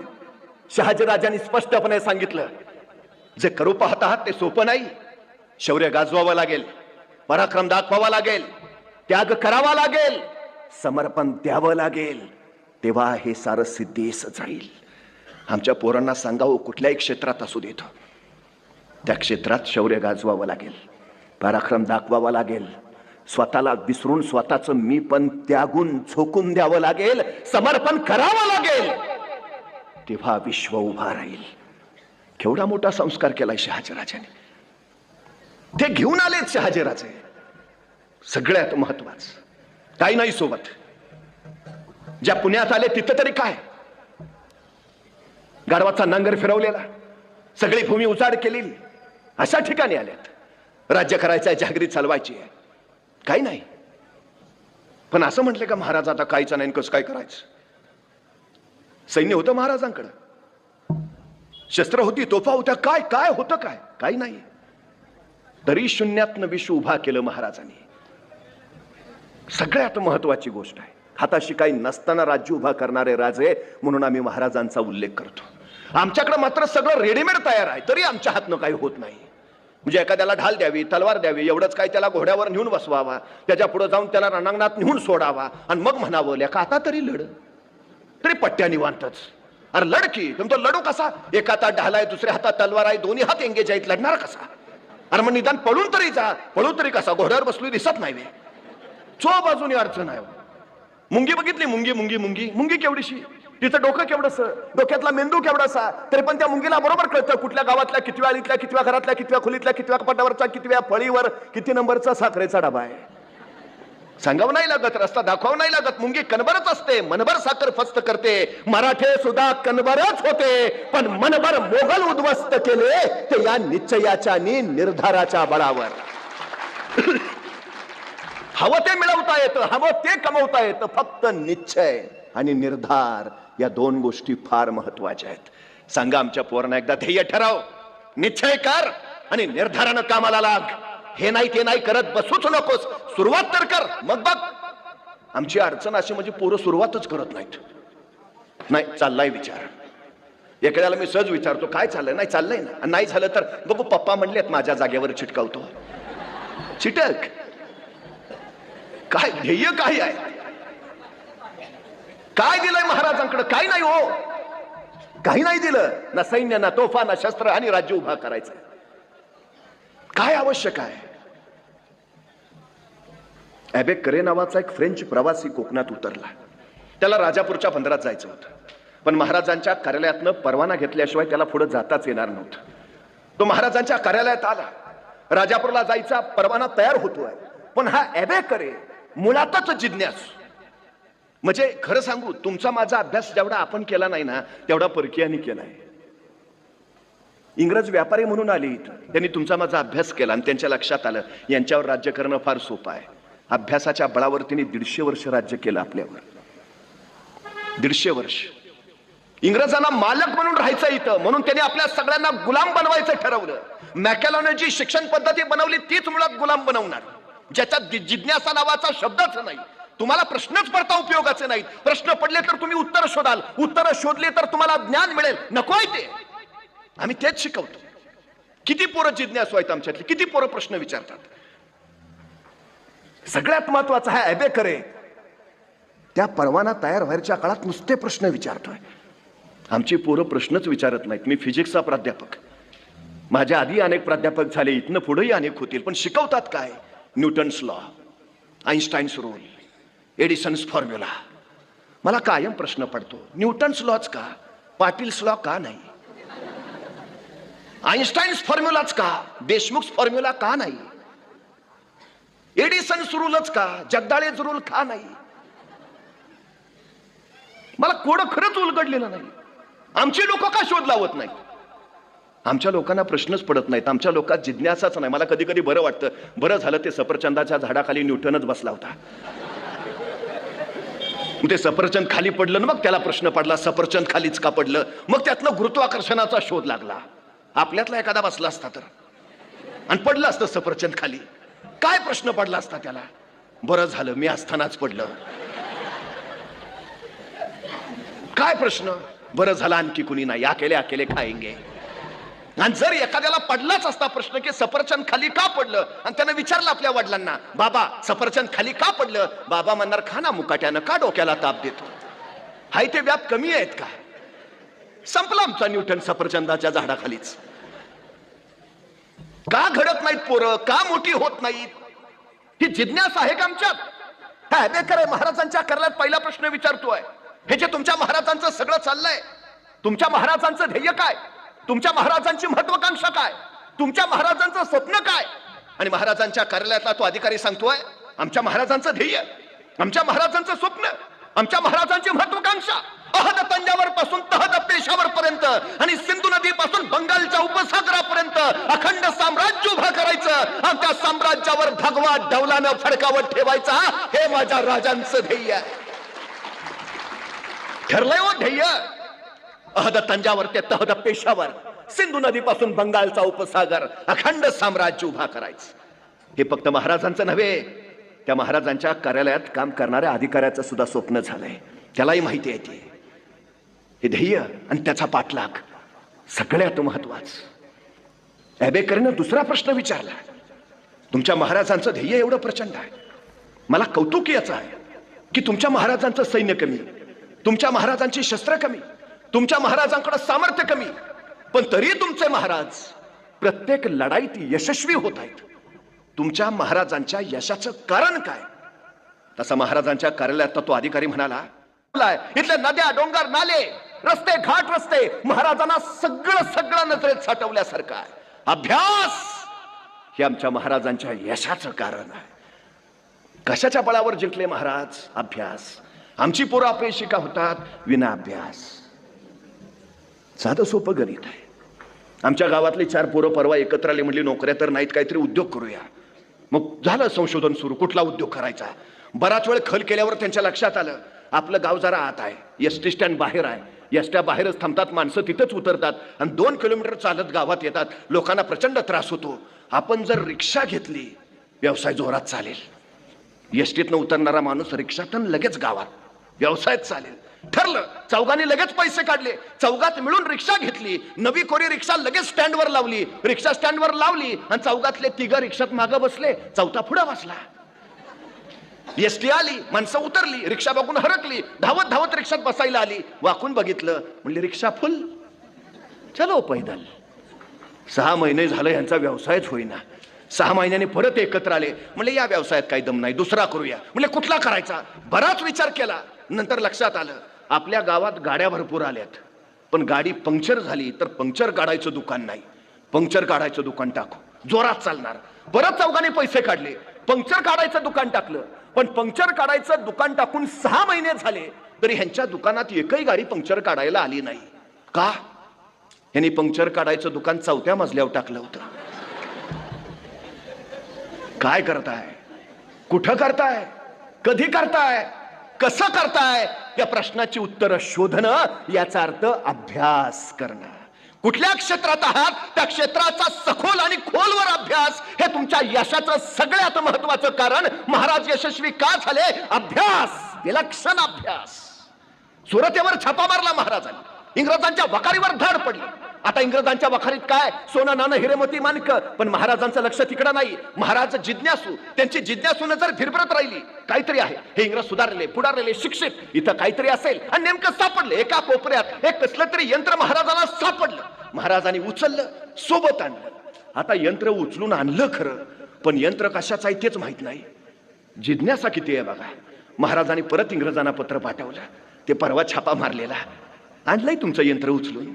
शहाजीराजांनी स्पष्टपणे सांगितलं, जे करू पाहत आहात ते सोपं नाही. शौर्य गाजवावं लागेल, पराक्रम दाखवावा लागेल, त्याग करावा लागेल, समर्पण द्यावं लागेल, तेव्हा हे सारं सिद्धीस जाईल. आमच्या पोरांना सांगावं, कुठल्याही क्षेत्रात असू देतो, त्या क्षेत्रात शौर्य गाजवावं लागेल, पराक्रम दाखवावा लागेल, स्वतःला विसरून स्वतःचं मी पण त्यागून झोकून द्यावं लागेल, समर्पण करावं लागेल, तेव्हा विश्व उभा राहील. केवढा मोठा संस्कार केलाय शहाजीराजाने. ते घेऊन आलेत शहाजीराजे. सगळ्यात महत्वाचं काही नाही सोबत. ज्या पुण्यात आले तिथं तरी काय, गाढवाचा नांगर फिरवलेला, सगळी भूमी उजाड केलेली, अशा ठिकाणी आल्यात. राज्य करायचंय, जहागिरी चालवायची आहे, काही नाही. पण असं म्हटलं का महाराज आता काहीच नाही, कसं काय करायचं? सैन्य होतं महाराजांकडं, शस्त्र होती, तोफा होत्या, काय काय होतं? काय काही नाही. तरी शून्यातनं विश्व उभा केलं महाराजांनी. सगळ्यात महत्वाची गोष्ट आहे, हाताशी काही नसताना राज्य उभा करणारे राजे म्हणून आम्ही महाराजांचा उल्लेख करतो. आमच्याकडे मात्र सगळं रेडीमेड तयार आहे, तरी आमच्या हातनं काही होत नाही. म्हणजे एखाद्याला ढाल द्यावी, तलवार द्यावी, एवढंच काय, त्याला घोड्यावर नेऊन बसवावा, त्याच्या पुढे जाऊन त्याला रणांगणात नेऊन सोडावा आणि मग म्हणावं, लेका आता तरी लढ, तरी पट्ट्या निवांतच. अरे लढ की, तुमचा लढू कसा? एका हातात ढाल आहे, दुसऱ्या हातात तलवार आहे, दोन्ही हात एंगेज आहेत, लढणार कसा? अरे मग निदान पळून तरी जा. पळू तरी कसा? घोड्यावर बसलोय दिसत नाही वे, चो बाजूनी अडचण आहे. मुंगी बघितली, मुंगी मुंगी मुंगी मुंगी केवढीशी, तिचं डोकं केवढंस, डोक्यातला मेंदू केवढासा, तरी पण त्या मुंगीला बरोबर कळतं कुठल्या गावातल्या कितव्या आळीतल्या, कितव्या घरातल्या, कितव्या खोलीतल्या, कितव्या कपाटावरचा, कितव्या फळीवर किती नंबरचा साखरेचा डबा आहे. सांगावं नाही लागत, रस्ता दाखवावं नाही लागत. मुंगी कणभरच असते, मनभर साखर फस्त करते. मराठे सुद्धा कणभरच होते, पण मनभर मोगल उद्ध्वस्त केले ते या निश्चयाच्या आणि निर्धाराच्या बळावर. हवं ते मिळवता येतं, हवं ते कमवता येतं, फक्त निश्चय आणि निर्धार या दोन गोष्टी फार महत्वाच्या आहेत. सांगा आमच्या पोरांना एकदा, ध्येय ठराव, निश्चय कर आणि निर्धारानं कामाला लाग. हे नाही ते नाही करत बसूच नकोस, सुरुवात तर कर, मग बघ. आमची अडचण अशी म्हणजे पोरं सुरुवातच करत नाहीत. नाही चाललाय विचार, एखाद्याला मी सहज विचारतो, काय चाललंय? नाही चाललंय ना. नाही झालं तर बघू, पप्पा म्हणलेत माझ्या जागेवर चिटकावतो. चिटक. काय ध्येय काय आहे? काय दिलंय महाराजांकडे? काही नाही हो, काही नाही दिलं. ना सैन्य, ना तोफा, ना शस्त्र, आणि राज्य उभा करायचं. काय आवश्यक आहे? ॲबे करे नावाचा एक फ्रेंच प्रवासी कोकणात उतरला. त्याला राजापूरच्या बंदरात जायचं होतं, पण महाराजांच्या कार्यालयातनं परवाना घेतल्याशिवाय त्याला पुढे जाताच येणार नव्हतं. तो महाराजांच्या कार्यालयात आला, राजापूरला जायचा परवाना तयार होतोय, पण हा ॲबे करे मुळातच जिज्ञासू. म्हणजे खरं सांगू, तुमचा माझा अभ्यास जेवढा आपण केला नाही ना, तेवढा परकीयांनी केलाय. इंग्रज व्यापारी म्हणून आले इथं, त्यांनी तुमचा माझा अभ्यास केला आणि त्यांच्या लक्षात आलं यांच्यावर राज्य करणं फार सोपं आहे. अभ्यासाच्या बळावर त्यांनी 150 वर्ष राज्य केलं आपल्यावर. 150 वर्ष इंग्रजांना मालक म्हणून राहायचं इथं, म्हणून त्यांनी आपल्या सगळ्यांना गुलाम बनवायचं ठरवलं. मॅकॅलॉने जी शिक्षण पद्धती बनवली तीच मुळात गुलाम बनवणार, ज्याच्यात जिज्ञासा नावाचा शब्दच नाही. तुम्हाला प्रश्नच पडता उपयोगाचे नाहीत. प्रश्न पडले तर तुम्ही उत्तर शोधाल, उत्तर शोधले तर तुम्हाला ज्ञान मिळेल. नकोय ते, आम्ही तेच शिकवतो. किती पोरं जिज्ञासू आहेत आमच्यातली, किती पोरं प्रश्न विचारतात. सगळ्यात महत्वाचा हा ॲबे करे त्या परवाना तयार व्हायच्या काळात नुसते प्रश्न विचारतोय. आमची पोरं प्रश्नच विचारत नाहीत. मी फिजिक्सचा प्राध्यापक, माझ्या आधी अनेक प्राध्यापक झाले, इथनं पुढेही अनेक होतील, पण शिकवतात काय? Newton's law, Einstein's rule, Edison's formula. मला कायम प्रश्न पडतो, न्यूटन्स लॉच का, पाटील्स लॉ का नाही? आईन्स्टाईन्स फॉर्म्युलाच का, देशमुख फॉर्म्युला का नाही? एडिसन्स रूलच का, जगदाळेच रूल का नाही? मला कोड खरंच उलगडलेलं नाही. आमची लोक का शोध लावत नाहीत? आमच्या लोकांना प्रश्नच पडत नाहीत. आमच्या लोकांत जिज्ञासाच नाही. मला कधी कधी बरं वाटतं, बरं झालं ते सफरचंदाच्या झाडाखाली न्यूटनच बसला होता. ते सफरचंद खाली पडलं ना, मग त्याला प्रश्न पडला सफरचंद खालीच का पडलं. मग त्यातनं गुरुत्वाकर्षणाचा शोध लागला. आपल्यातला एखादा बसला असता तर आणि पडलं असतं सफरचंद खाली, काय प्रश्न पडला असता त्याला? बरं झालं मी असतानाच पडलं. काय प्रश्न? बरं झालं आणखी कुणी नाही, अकेले अकेले खाएंगे. आणि जर एखाद्याला पडलाच असता प्रश्न की सफरचंद खाली का पडलं, आणि त्यानं विचारलं आपल्या वडिलांना, बाबा सफरचंद खाली का पडलं? बाबा म्हणणार, खा ना मुकाट्यानं, का डोक्याला ताप देतो? हाय ते व्याप कमी आहेत का? संपला आमचा न्यूटन सफरचंदाच्या झाडाखालीच. का घडत नाहीत पोरं, का मोठी होत नाहीत? ही जिज्ञासा आहे का आमच्यात? हा हॅबेकर महाराजांच्या करल्यात पहिला प्रश्न विचारतोय, हे जे तुमच्या महाराजांचं सगळं चाललंय, तुमच्या महाराजांचं ध्येय काय? तुमच्या महाराजांची महत्वाकांक्षा काय? तुमच्या महाराजांचं स्वप्न काय? आणि महाराजांच्या कार्यालयातला तो अधिकारी सांगतोय, आमच्या महाराजांचं ध्येय, आमच्या महाराजांचं स्वप्न, आमच्या महाराजांची महत्वाकांक्षा अहद तंजावर पासून तहद पेशावर पर्यंत आणि सिंधू नदी पासून बंगालच्या उपसागरापर्यंत अखंड साम्राज्य उभं करायचं आणि त्या साम्राज्यावर भगवा डौलानं फडकावत ठेवायचा, हे माझ्या राजांचं ध्येय आहे. ठरलंय हो ध्येय. अहद तंजावर ते तहद पेशावर, सिंधू नदी पासून बंगालचा उपसागर, अखंड साम्राज्य उभा करायचं. हे फक्त महाराजांचं नव्हे, त्या महाराजांच्या कार्यालयात काम करणाऱ्या अधिकाऱ्याचं सुद्धा स्वप्न झालंय. त्यालाही माहिती आहे ते हे ध्येय आणि त्याचा पाठलाग सगळ्यात महत्वाचं. हॅबेकरनं दुसरा प्रश्न विचारला, तुमच्या महाराजांचं ध्येय एवढं प्रचंड आहे, मला कौतुक याचं आहे की तुमच्या महाराजांचं सैन्य कमी, तुमच्या महाराजांची शस्त्र कमी, तुमच्या महाराजांकडे सामर्थ्य कमी, पण तरी तुमचे महाराज प्रत्येक लढाईत यशस्वी होत आहेत. तुमच्या महाराजांच्या यशाचं कारण काय? तसा महाराजांच्या कार्यालयात तो अधिकारी म्हणाला, इथले नद्या, डोंगर, नाले, रस्ते, घाट रस्ते महाराजांना सगळं नजरेत साठवल्यासारखं आहे. अभ्यास हे आमच्या महाराजांच्या यशाचं कारण आहे. कशाच्या बळावर जिंकले महाराज? अभ्यास. आमची पोरं अपयशी का होतात? विना अभ्यास. साधं सोपं गणित आहे. आमच्या गावातली 4 पोरं परवा एकत्र आली, म्हणली नोकऱ्या तर नाहीत, काहीतरी उद्योग करूया. मग झालं संशोधन सुरू, कुठला उद्योग करायचा. बराच वेळ खल केल्यावर त्यांच्या लक्षात आलं, आपलं गाव जरा आत आहे, एसटी स्टँड बाहेर आहे, एसट्या बाहेरच थांबतात, माणसं तिथंच उतरतात आणि 2 किलोमीटर चालत गावात येतात. लोकांना प्रचंड त्रास होतो. आपण जर रिक्षा घेतली, व्यवसाय जोरात चालेल. एसटीतनं उतरणारा माणूस रिक्षातून लगेच गावात, व्यवसायात चालेल. ठरलं, चौघांनी लगेच पैसे काढले, चौघात मिळून रिक्षा घेतली, नवी कोरी रिक्षा लगेच स्टँडवर लावली, रिक्षा स्टँडवर लावली आणि चौघातले 3 रिक्षात मागं बसले, चौथा पुढे बसला. एसटी आली, माणसं उतरली, रिक्षा बघून हरकली, धावत धावत रिक्षात बसायला आली, वाकून बघितलं, म्हणली रिक्षा फुल, चलो पैदल. 6 महिने झालं यांचा व्यवसायच होईना. 6 महिन्यांनी परत एकत्र आले, म्हणले या व्यवसायात काही दम नाही, दुसरा करूया. म्हणले कुठला करायचा? बराच विचार केला, नंतर लक्षात आलं, आपल्या गावात गाड्या भरपूर आल्यात, पण गाडी पंक्चर झाली तर पंक्चर काढायचं दुकान नाही, पंक्चर काढायचं दुकान टाकू, जोरात चालणार. परत चौघांनी पैसे काढले, पंक्चर काढायचं दुकान टाकलं, पण पंक्चर काढायचं दुकान टाकून 6 महिने झाले तरी ह्यांच्या दुकानात एकही गाडी पंक्चर काढायला आली नाही. का? ह्यांनी पंक्चर काढायचं दुकान 4थ्या मजल्यावर टाकलं होतं. काय करताय? कुठं करताय? कधी करताय? कसं करताय? या प्रश्नाची उत्तरं शोधणं, याचा अर्थ अभ्यास करणं. कुठल्या क्षेत्रात आहात त्या क्षेत्राचा सखोल आणि खोलवर अभ्यास हे तुमच्या यशाचं सगळ्यात महत्वाचं कारण. महाराज यशस्वी का झाले? अभ्यास, विलक्षण अभ्यास. सुरतेवर छापा मारला महाराजांनी, इंग्रजांच्या वखारीवर धड पडली. आता इंग्रजांच्या वखारीत काय? सोनं, नाणं, हिरेमोती, माणकं. पण महाराजांचं लक्ष तिकडं नाही. महाराज जिज्ञासू, त्यांची जिज्ञासू नजर फिरफिरत राहिली. काहीतरी आहे, हे इंग्रज सुधारलेले, पुढारलेले, शिक्षित, इथं काहीतरी असेल. आणि नेमकं सापडले एका कोपऱ्यात एक कसलं तरी यंत्र महाराजांना सापडलं. महाराजांनी उचललं, सोबत आणलं. आता यंत्र उचलून आणलं खरं, पण यंत्र कशाचं आहे तेच माहित नाही. जिज्ञासा किती आहे बघा. महाराजांनी परत इंग्रजांना पत्र पाठवलं, ते परवा छापा मारलेला, आणलंय तुमचं यंत्र उचलून,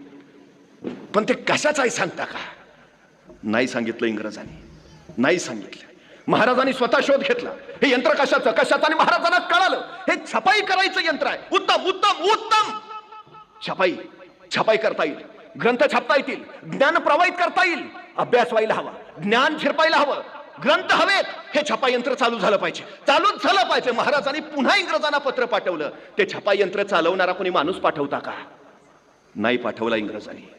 पण ते कशाचं आहे सांगता का? नाही सांगितलं इंग्रजांनी, नाही सांगितलं. महाराजांनी स्वतः शोध घेतला, हे यंत्र कशाचं कशाचं, आणि महाराजांना कळालं हे छपाई करायचं यंत्र आहे. उत्तम उत्तम उत्तम. छपाई करता येईल, ग्रंथ छापता येतील, ज्ञान प्रवाहित करता येईल, अभ्यास व्हायला हवा, ज्ञान झिरपायला हवं, ग्रंथ हवेत, हे छपाई यंत्र चालू झालं पाहिजे, चालूच झालं पाहिजे. महाराजांनी पुन्हा इंग्रजांना पत्र पाठवलं. ते छपाई यंत्र चालवणारा कोणी माणूस पाठवता का? नाही पाठवला इंग्रजांनी.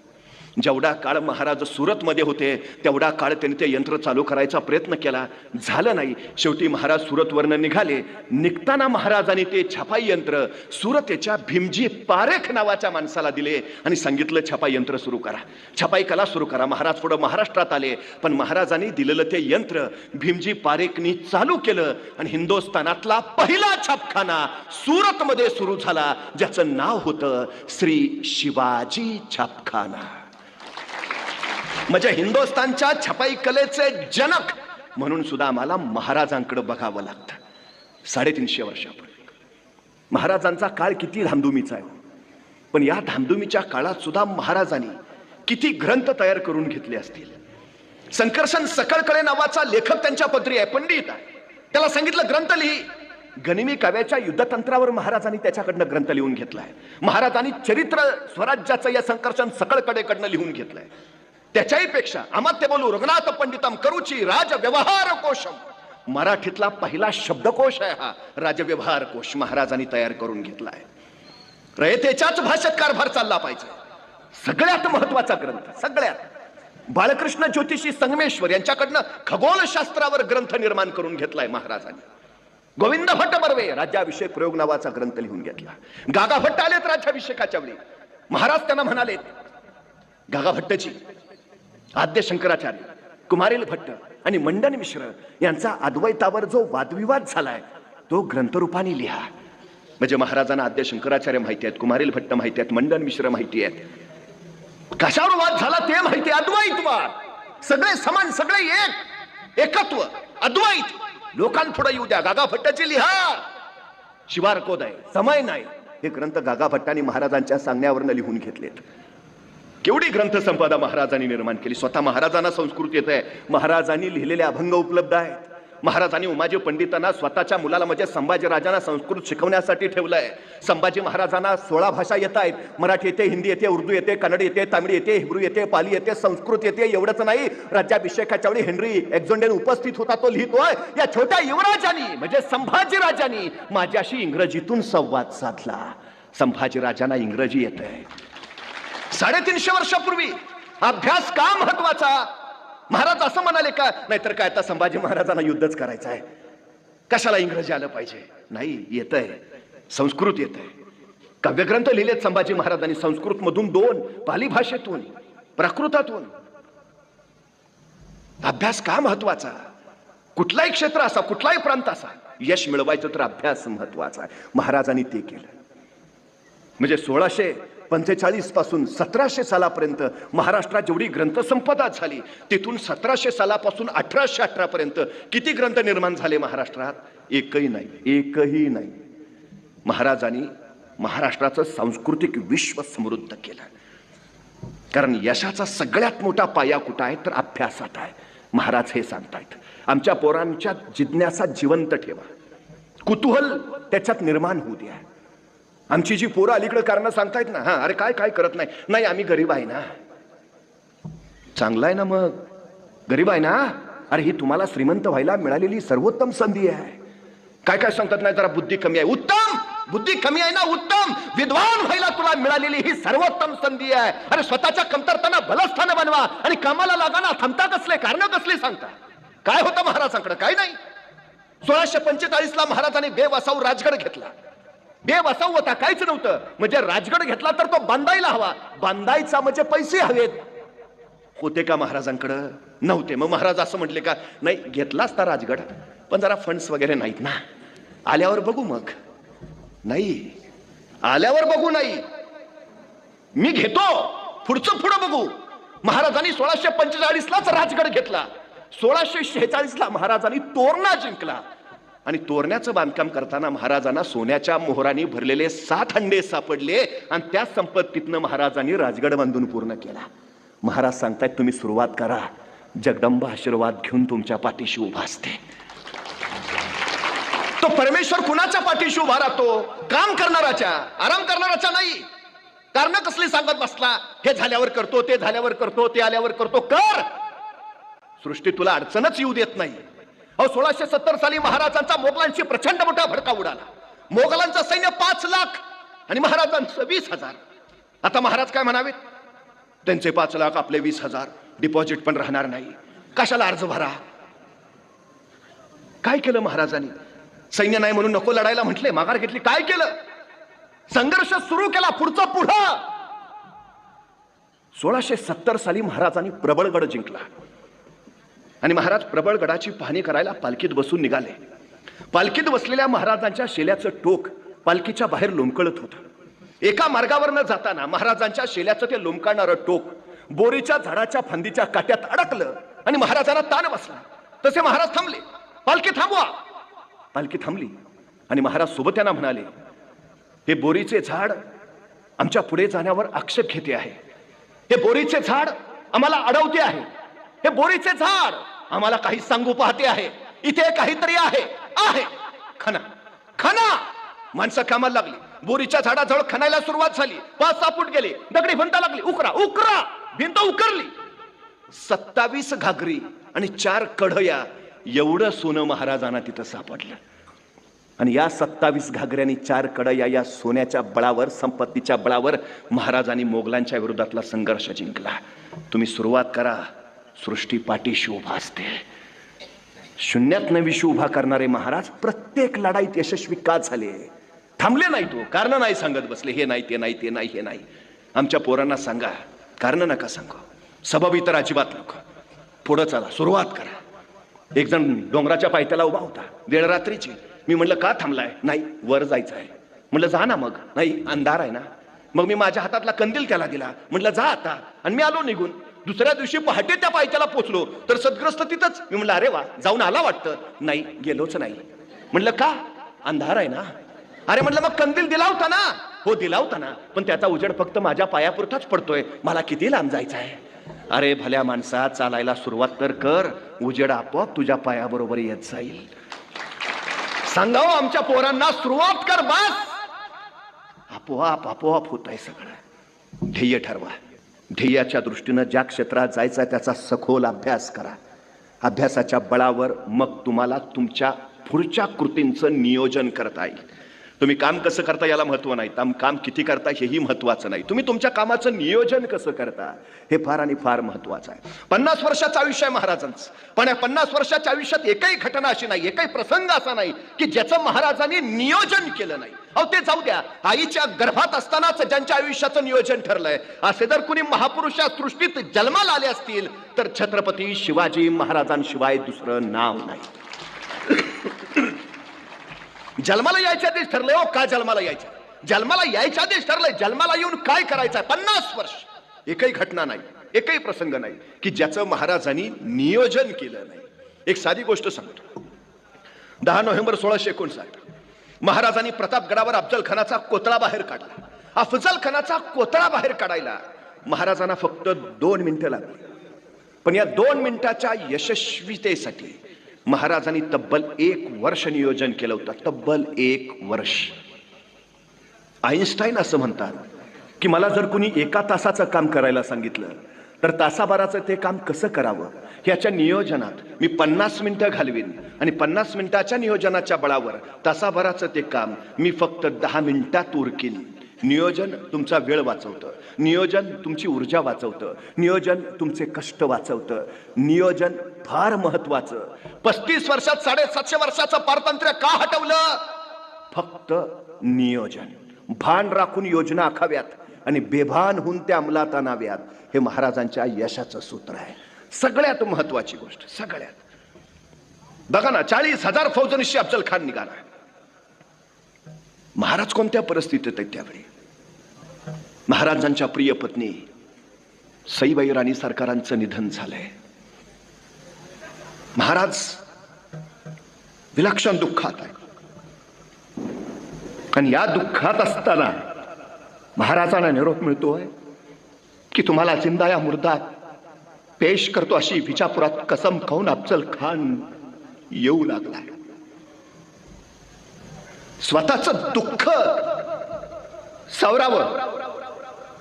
जेवढा काळ महाराज सुरतमध्ये होते तेवढा काळ त्यांनी ते यंत्र चालू करायचा प्रयत्न केला, झालं नाही. शेवटी महाराज सुरतवरनं निघाले. निघताना महाराजांनी ते छपाई यंत्र सुरतेच्या भीमजी पारेख नावाच्या माणसाला दिले आणि सांगितलं छपाई यंत्र सुरू करा, छपाई कला सुरू करा. महाराज पुढे महाराष्ट्रात आले, पण महाराजांनी दिलेलं ते यंत्र भीमजी पारेखनी चालू केलं आणि हिंदुस्थानातला पहिला छापखाना सुरतमध्ये सुरू झाला, ज्याचं नाव होतं श्री शिवाजी छापखाना. म्हणजे हिंदुस्थानच्या छपाई कलेचे जनक म्हणून सुद्धा आम्हाला महाराजांकडे बघावं लागतं. 350 वर्षापूर्वी महाराजांचा काळ किती धामधुमीचा आहे, पण या धामधुमीच्या काळात सुद्धा महाराजांनी किती ग्रंथ तयार करून घेतले असतील. संकर्षण सकळकडे नावाचा लेखक त्यांच्या पत्री आहे, पंडित आहे. त्याला सांगितलं ग्रंथ लिही. गनिमी काव्याच्या युद्धतंत्रावर महाराजांनी त्याच्याकडनं ग्रंथ लिहून घेतलाय. महाराजांनी चरित्र स्वराज्याचं या संकर्षण सकळकडेकडनं लिहून घेतलंय. त्याच्याही पेक्षा अमात्य बोलू रघुनाथ पंडितम करुची राजव्यवहार कोशम, मराठीतला पहिला शब्दकोश आहे हा राजव्यवहार कोश, महाराजांनी तयार करून घेतलाय. रयतेच्याच भाषेत कारभार चालला पाहिजे. सगळ्यात महत्वाचा ग्रंथ, सगळ्यात बाळकृष्ण ज्योतिषी संगमेश्वर यांच्याकडनं खगोलशास्त्रावर ग्रंथ निर्माण करून घेतलाय महाराजांनी. गोविंद भट्ट बर्वे राज्याभिषेक प्रयोग नावाचा ग्रंथ लिहून घेतला. गागा भट्ट आलेत राज्याभिषेकाच्या वेळी. महाराज त्यांना म्हणाले, गागा भट्टजी, आद्य शंकराचार्य, कुमारिल भट्ट आणि मंडन मिश्र यांचा अद्वैतावर जो वादविवाद झालाय तो ग्रंथरूपाने लिहा. म्हणजे महाराजांना आद्य शंकराचार्य माहिती आहेत, कुमारिल भट्ट माहिती आहेत, मंडन मिश्र माहिती आहेत. कशावर वाद झाला ते माहिती आहे, अद्वैतवाद. सगळे समान, सगळे एक, एकत्व, अद्वैत लोकांपुढे येऊ द्या. गागा भट्टची लिहा. शिवार कोद आहे, समय नाही. हे ग्रंथ गागा भट्टांनी महाराजांच्या सांगण्यावरनं लिहून घेतलेत. केवढी ग्रंथ संपदा महाराजांनी निर्माण केली. स्वतः महाराजांना संस्कृत येत आहे, महाराजांनी लिहिलेले अभंग उपलब्ध आहेत. महाराजांनी उमाजी पंडितांना स्वतःच्या मुलाला म्हणजे संभाजी राजांना संस्कृत शिकवण्यासाठी ठेवलंय. संभाजी महाराजांना 16 भाषा येत आहेत. मराठी येते, हिंदी येते, उर्दू येते, कन्नड येते, तामिळ येते, हिब्रू येते, पाली येते, संस्कृत येते. एवढंच नाही, राज्याभिषेकाच्या वेळी हेनरी एक्झोंडेन उपस्थित होता, तो लिहितोय, या छोट्या युवराजांनी म्हणजे संभाजी राजांनी माझ्याशी इंग्रजीतून संवाद साधला. संभाजी राजांना इंग्रजी येतंय. 350 वर्षापूर्वी अभ्यास का महत्वाचा? महाराज असं म्हणाले का? नाहीतर काय आता संभाजी महाराजांना युद्धच करायचं आहे, कशाला इंग्रजी आलं पाहिजे? नाही, येतंय, संस्कृत येतंय. काव्यग्रंथ लिहिलेत संभाजी महाराजांनी संस्कृत मधून 2, पाली भाषेतून, प्राकृतातून. अभ्यास का महत्वाचा? कुठलाही क्षेत्र असा, कुठलाही प्रांत असा, यश मिळवायचं तर अभ्यास महत्वाचा आहे. महाराजांनी ते केलं. म्हणजे 1645 पासून 1700 सालापर्यंत महाराष्ट्रात जेवढी ग्रंथसंपदा झाली, तिथून 1700 सालापासून 1818 पर्यंत किती ग्रंथ निर्माण झाले महाराष्ट्रात? एकही नाही, एकही नाही. महाराजांनी महाराष्ट्राचं सांस्कृतिक विश्व समृद्ध केलं. कारण यशाचा सगळ्यात मोठा पाया कुठं आहे तर अभ्यासात आहे. महाराज हे सांगतायत, आमच्या पोरांच्या जिज्ञासा जिवंत ठेवा, कुतूहल त्याच्यात निर्माण होऊ द्या. आमची जी पोरं अलीकडे कारण सांगतायत ना, हा अरे काय काय करत नाही, नाही आम्ही गरीब आहे ना. चांगलं आहे ना, मग गरीब आहे ना, अरे ही तुम्हाला श्रीमंत व्हायला मिळालेली सर्वोत्तम संधी आहे. काय काय सांगतात, नाही जरा बुद्धी कमी आहे, उत्तम. बुद्धी कमी आहे ना, उत्तम. विद्वान व्हायला तुला मिळालेली ही सर्वोत्तम संधी आहे. अरे स्वतःच्या कमतरताना बलस्थान बनवा आणि कामाला लागा ना. थांबता कसले, कारण कसले सांगता? काय होतं महाराजांकडे? काय नाही. 1645 ला महाराजांनी बेवसाऊ राजगड घेतला. बेवसाऊ होता, काहीच नव्हतं. म्हणजे राजगड घेतला तर तो बांधायला हवा. बांधायचा म्हणजे पैसे हवेत. होते का महाराजांकडे? नव्हते. मग महाराज असं म्हटले का, नाही घेतला असता राजगड, पण जरा फंड्स वगैरे नाहीत ना, आल्यावर बघू. मग नाही, आल्यावर बघू नाही, मी घेतो, पुढचं पुढं बघू. महाराजांनी 1645लाच राजगड घेतला. 1646ला महाराजांनी तोरणा जिंकला आणि तोरण्याचं बांधकाम करताना महाराजांना सोन्याच्या मोहरांनी भरलेले 7 हंडे सापडले आणि त्या संपत्तीतनं महाराजांनी राजगड बांधून पूर्ण केला. महाराज सांगतायत तुम्ही सुरुवात करा, जगदंबा आशीर्वाद घेऊन तुमच्या पाठीशी उभा असते. तो परमेश्वर कुणाच्या पाठीशी उभा राहतो? काम करणाराच्या, आराम करणाराच्या नाही. कारण कसली सांगत बसला, हे झाल्यावर करतो, ते झाल्यावर करतो, ते आल्यावर करतो. कर, सृष्टी तुला अडचणच येऊ देत नाही. 1670 साली महाराजांचा मोगलांशी प्रचंड मोठा भडका उडाला. मोगलांचं सैन्य 5 लाख आणि महाराजांचं 20,000. आता महाराज काय म्हणावेत? त्यांचे 5 लाख, आपले 20,000, डिपॉझिट पण राहणार नाही, कशाला अर्ज भरा. काय केलं महाराजांनी? सैन्य नाही म्हणून नको लढायला म्हटले, माघार घेतली. काय केलं? संघर्ष सुरू केला, पुढचा पुढं. 1670 साली महाराजांनी प्रबळगड जिंकला आणि महाराज प्रबळगडाची पाहणी करायला पालखीत बसून निघाले. पालखीत बसलेल्या महाराजांच्या शेल्याचं टोक पालखीच्या बाहेर लोंबकळत होतं. एका मार्गावर न जाताना महाराजांच्या शेल्याचं ते लोंबकळणारं टोक बोरीच्या झाडाच्या फांदीच्या काट्यात अडकलं आणि महाराजांना ताण बसला. तसे महाराज थांबले. पालखी थांबवा. पालखी थांबली आणि महाराज सोबत्यांना म्हणाले, हे बोरीचे झाड आमच्या पुढे जाण्यावर आक्षेप घेते आहे. हे बोरीचे झाड आम्हाला अडवते आहे. हे बोरीचे झाड आम्हाला काही सांगू पाहते आहे. इथे काहीतरी आहे. आहे खना, खना. माणसं कामाला लागली. बोरीच्या झाडाजवळ खणायला सुरुवात झाली. 5-6 फूट गेले. दगडी भिंत लागली. उकरा उकरा. भिंत उकरली. 27 घागरी आणि 4 कढया एवढं सोनं महाराजांना तिथं सापडलं. आणि या 27 घागऱ्यांनी 4 कढया या सोन्याच्या बळावर, संपत्तीच्या बळावर महाराजांनी मोगलांच्या विरोधातला संघर्ष जिंकला. तुम्ही सुरुवात करा, सृष्टी पाठीशी उभा असते. शून्यात विश्व उभा करणारे महाराज प्रत्येक लढाईत यशस्वी का झाले? थांबले नाही. तो कारण नाही सांगत बसले, हे नाही, ते नाही, ते नाही, हे नाही. आमच्या पोरांना सांगा, कारण नका सांगू. सबब इतर अजिबात नको. पुढं चला, सुरुवात करा. एक जण डोंगराच्या पायथ्याला उभा होता, वेळ रात्रीची. मी म्हणलं का थांबलाय? नाही, वर जायचं आहे. म्हणलं जा ना. मग नाही, अंधार आहे ना. मग मी माझ्या हातातला कंदील त्याला दिला. म्हणलं जा आता. आणि मी आलो निघून. दुसऱ्या दिवशी पहाटे त्या पायथ्याला पोचलो तर सद्ग्रस्त तिथंच. मी म्हणलं अरे वा, जाऊन आला वाटतं. नाही, गेलोच नाही. म्हणलं का? अंधार आहे ना. अरे म्हणलं मग कंदील दिला होता ना. हो दिला होता ना, पण त्याचा उजेड फक्त माझ्या पायापुरताच पडतोय. मला किती लांब जायचं आहे? अरे भल्या माणसा, चालायला सुरुवात तर कर. उजेड आपोआप तुझ्या पायाबरोबर येत जाईल. सांगावं आमच्या पोरांना, सुरुवात कर बस. आपोआप आपोआप होत आहे सगळं. ध्येय ठरवा. ध्येयाच्या दृष्टीनं ज्या क्षेत्रात जायचा त्याचा सखोल अभ्यास करा. अभ्यासाच्या बळावर मग तुम्हाला तुमच्या पुढच्या कृतींचं नियोजन करता येईल. तुम्ही काम कसं करता याला महत्व नाही, काम किती करता हेही महत्वाचं नाही. तुम्ही तुमच्या कामाचं नियोजन कसं करता हे फार आणि फार महत्वाचं आहे. 50 वर्षाचं आयुष्य आहे महाराजांचं, पण या 50 वर्षाच्या आयुष्यात एकही घटना अशी नाही, एकही प्रसंग असा नाही की ज्याचं महाराजांनी नियोजन केलं नाही. अहो ते जाऊ द्या, आईच्या गर्भात असतानाच ज्यांच्या आयुष्याचं नियोजन ठरलंय, असे जर कुणी महापुरुष या सृष्टीत जन्माला आले असतील तर छत्रपती शिवाजी महाराजांशिवाय दुसरं नाव नाही. जन्माला यायच्या आधीच ठरलंय. हो का जन्माला यायचं? जन्माला यायच्या आधीच ठरलंय. जन्माला येऊन काय करायचं? 50 वर्ष एकही घटना नाही, एकही प्रसंग नाही की ज्याचं महाराजांनी नियोजन केलं नाही. एक साधी गोष्ट सांगतो. 10 नोव्हेंबर 1659 महाराजांनी प्रतापगडावर अफजल खानाचा कोतळा बाहेर काढला. अफजल खानाचा कोतळा बाहेर काढायला महाराजांना फक्त 2 मिनिटं लागली. पण या 2 मिनिटाच्या यशस्वीतेसाठी महाराजांनी तब्बल 1 वर्ष नियोजन केलं होतं. तब्बल 1 वर्ष. आईन्स्टाईन असं म्हणतात की मला जर कुणी 1 तासाचं काम करायला सांगितलं तर तासाभराचं ते काम कसं करावं ह्याच्या नियोजनात मी 50 मिनिटं घालवीन आणि 50 मिनिटाच्या नियोजनाच्या बळावर तासाभराचं ते काम मी फक्त 10 मिनिटात उरकीन. नियोजन तुमचा वेळ वाचवतं. नियोजन तुमची ऊर्जा वाचवतं. नियोजन तुमचे कष्ट वाचवतं. नियोजन फार महत्वाचं. 35 वर्षात 750 वर्षाचं पारतंत्र्य का हटवलं? फक्त नियोजन. भान राखून योजना आखाव्यात आणि बेभान होऊन त्या अंमलात आणाव्यात, हे महाराजांच्या यशाचं सूत्र आहे. सगळ्यात महत्वाची गोष्ट. सगळ्यात बघा ना, 40,000 फौजनिशी अफजल खान निघाला. महाराज कोणत्या परिस्थितीत आहेत त्यावेळी? महाराजांच्या प्रिय पत्नी सईबाई राणी सरकारांचं निधन झालंय. महाराज विलक्षण दुःखात आहे. आणि या दुःखात असताना महाराजांना निरोप मिळतोय की तुम्हाला जिंदा या मुर्दात पेश करतो अशी विजापुरात कसम खाऊन अफजल खान येऊ लागलाय. स्वतःच दुःख सावरावं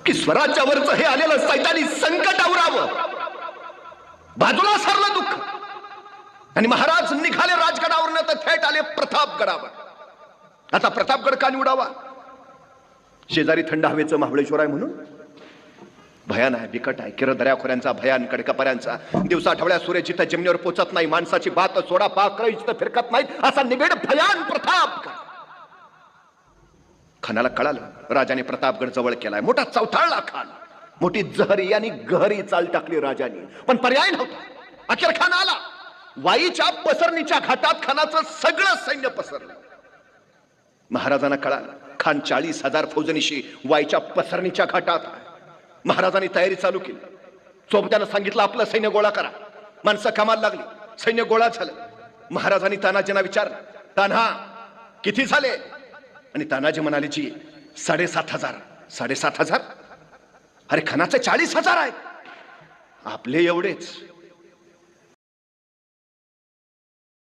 की स्वराज्यावरच हे आलेलं सैतानी संकट आवरावं, बाजूला सरलं दुःख. आणि महाराज निघाले राजगडावर, तर थेट आले प्रतापगडावर. आता प्रतापगड का निवडावा? शेजारी थंड हवेचं महाबळेश्वर आहे म्हणून? भयान आहे, बिकट आहे. किर दर्याखोऱ्यांचा भयान, कडकपाऱ्यांचा. दिवसा ढवळ्या सूर्य जिथं जमिनीवर पोचत नाही, माणसाची बात सोडा पाकर जिथं फिरकत नाही, असा निबिड भयान प्रतापगड. खानाला कळालं, राजाने प्रतापगड जवळ केलाय. मोठा चौथाळला खान, मोठी जहरी आणि गहरी चाल टाकली राजाने. पण पर्याय नव्हता. अखेर खान आला. वाईच्या पसरणीच्या घाटात खानाचं सगळं सैन्य पसरलं. महाराजांना कळालं खान 40,000 फौजनीशी वाईच्या पसरणीच्या घाटात आहे. महाराजांनी तयारी चालू केली. सोबत्यानं सांगितलं आपलं सैन्य गोळा करा. माणसं कामाला लागली. सैन्य गोळा झालं. महाराजांनी तानाजींना विचारलं, तान्हा किती झाले? आणि तानाजी म्हणाले, जी 7,500. 7,500? अरे खानाचे 40,000 आहेत. आपले एवढेच.